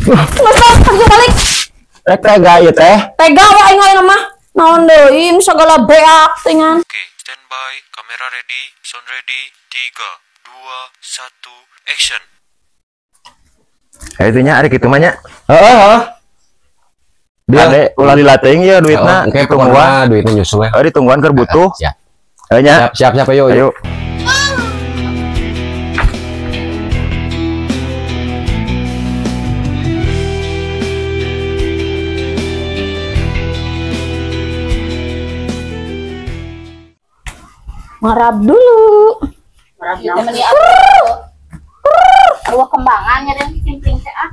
Mas kerja balik. Rek tega ieu teh. Tega we aing ayeuna mah. Naon deui sagala beak tingan. Oke, standby, kamera ready, sound ready, 3, 2, 1, action. Itu nya ari kitu mah nya. Heeh. Dia ade ulah dilatih ya duitna. Oke, tungguan duitnya nyusul ya. Ditungguan keur butuh. Siap. Ayo nya. Siap ayo. Ayo. Marab dulu. Marab namanya arwah kembangannya dan cimpring teh ah.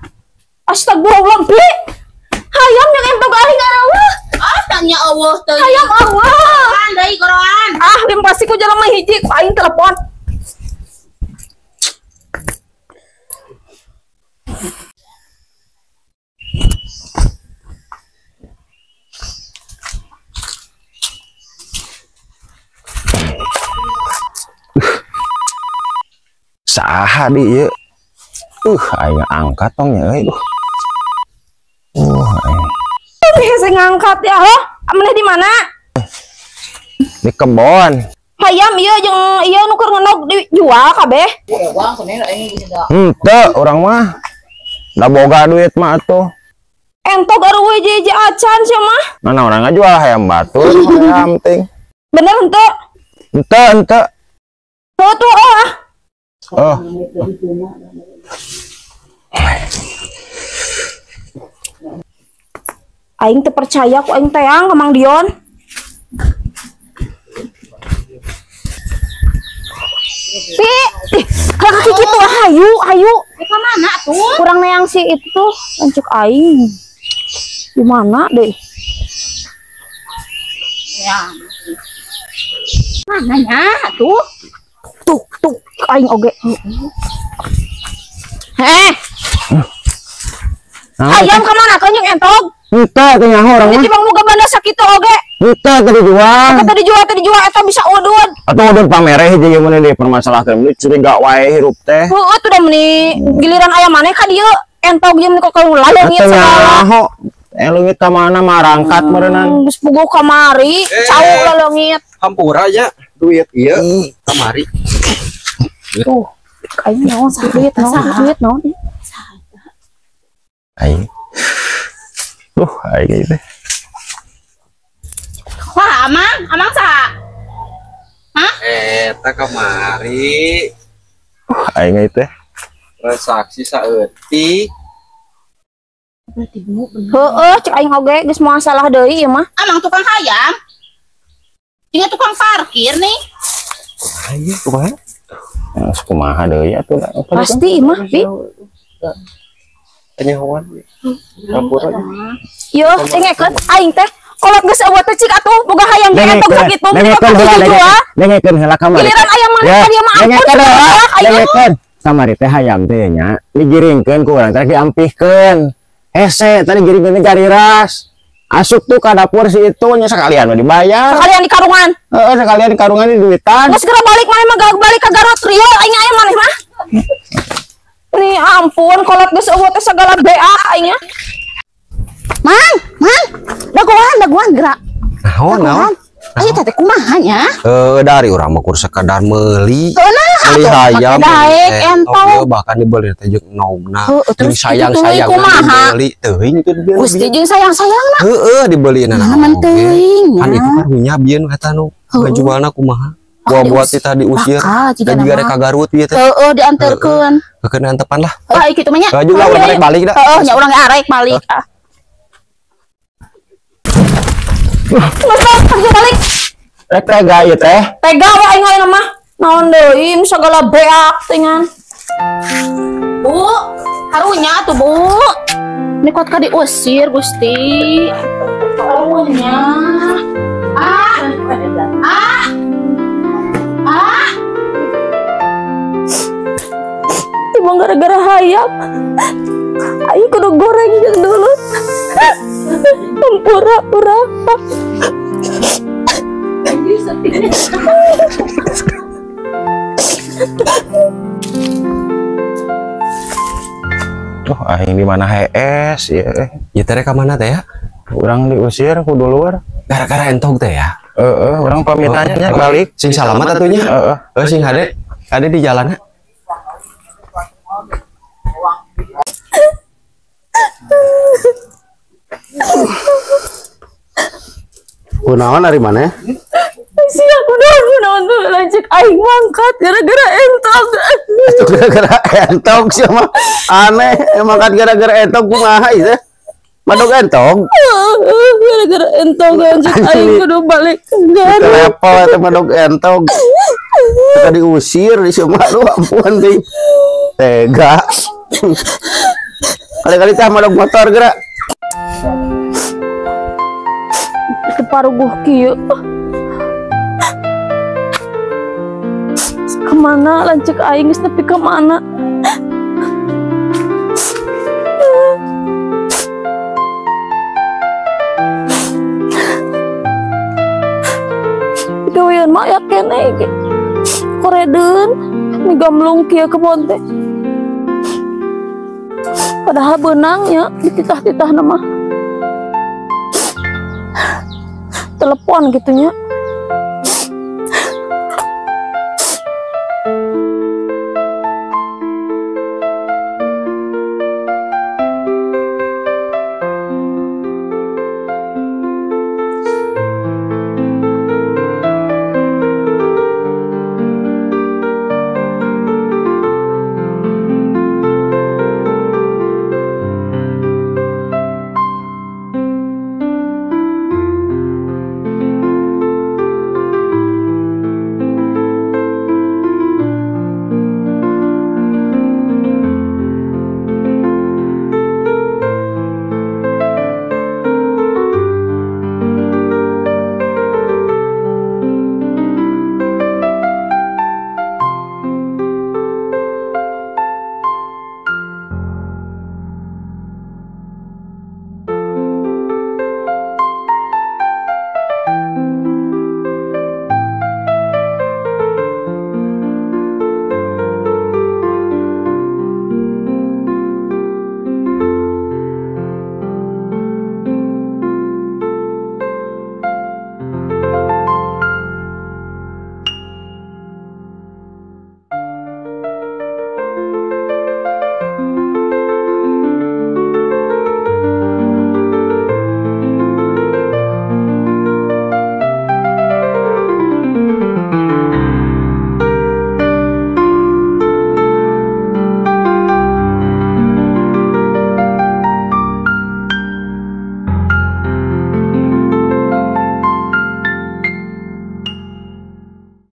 Astagfirullah, Bi. Hayam yang entok aing ngarawah. Ah, tanya Allah teh. Hayam Allah. Kan deui goroan. Ah, lim pasti ku jelema hiji ku aing telepon. Saha di ieu? Aing angkat tong nya euy. Hese ngangkat ya, heh. Amaneh di mana? Di kebon. Hayam ieu jeung ieu nu keur ngenog dijual kabeh. Uang sebenarnya ini bisa dah. Henteu urang mah. Da boga duit mah atuh. Entok aruwe jeje acan sia mah. Mana orang ngajual hayam batur, hayam ting. Bener henteu? Henteu. Tuh ah. Oh. Aing teu percaya ku aing teang ka Mang Dion. Kalau kaki gitu hayu. Ke mana tuh? Kurang neang si itu lanjut aing. Di mana deh? Ya. Mananya tuh? Tuh aing oge. Ayam ka mana kan yang entog? Henteu teh nyaho urang mah. Jadi Bang Muga banda sakitu oge. Henteu teh dijual. Tadi dijual eta bisa udud. Atuh udud pamereh hiji ge mun dipermasalahkeun deui curiga wae hirup teh. Heueuh tuh da meuni giliran aya maneh ka dieu entog jeung kok leungit segala. Nyaho. Leungit ka mana marangkat meureunnan. Geus puguh kamari, cau leungit. Hampura aja duit ieu kamari. Tuh, aing naon duit naon. Aing. Aing gitu. Wah, amang sa. Hah? Eta kamari. Aing itu. Transaksi saeutik. Heueuh, cek aing oge geus moal salah deui ieu mah. Amang tukang hayam. Ini tukang parkir nih. Ayo kumaha? Kumaha deui atuh. Pasti mah, Bi. Penyahoan. Hampura aja. Yo, dengekeun aing teh kolot geus eueuh teh cik atuh boga hayam ge entok sakitu dengekeun heula kamari. Giliran aya maneh ka dieu mah ampun. Dengekeun kamari teh hayam teh nya digiringkeun ku urang teh diampihkeun. Hese tadi giringkeun gariras. Asup tuh ka dapur si itu nya sakalian mah dibayar. Sekalian di karungan. Heeh, sekalian di karungan di duitan. Geus segera balik maneh mah balik ka Garut Rio aing aya maneh mah. Nih ampun kolot geus eueuh teh sagala BA aing nya. Mang, dagoan gerak. Naon? Ayo teh kumaha nya? Dari urang mah kur sekadar meuli. Meuli hayam. Daek entong. Bahkan dibeli teh jeung naugna. Terus sayang-sayang kumaha? dibeli teuing itu dibeli. Gusti jeung sayang-sayangna. Heeh, dibeliina Aman teuing. Kan itu kan nya bieun kata nu. Ngajualna kumaha? Buat kita diusir dan juga rek ka Garut ieu teh. Heeh, dianterkeun. Keun antepan lah. Ah, kitu mah nya. Juga urang rek balik dah. Heeh, nya urang arek balik. Mas kerja balik. Rek tega ieu teh. Tega we aing ayeuna mah. Naon deui sagala beak tingan. Bu, harunya tuh, Bu. Ini kuat ka diusir, Gusti. Harunya. Emang gara-gara hayam aing kudu goreng jeung dulu. Pura-pura. Aduh, aing di mana hees ya. Ya teh ka mana teh ya? Urang diusir kudu luar. Gara-gara entog teh ya. Urang pamitannya nya balik. Sing salamat atunya. Sing ade di jalan. Kunaon dari mana? Si aku naon tuh lanjut aing mangkat gara-gara entog. Itu gara-gara entog sih mah. Aneh, emang kan gara-gara entog kumaha ieu teh? Madog entog. Gara-gara entog lanjut aing kudu balik ke Garut. Telepon teh madog entog. Kita diusir di semua lu ampun ding. Tega. Kali-kali teh madog motor geura. Keparuguh kieu. Kemana lancik aing geus nepi ka mana? Gawean mah aya keneh ge. Koredeun migamlung kieu kebon teh. Padahal beunangnya dititah-titahna mah. Telepon gitunya.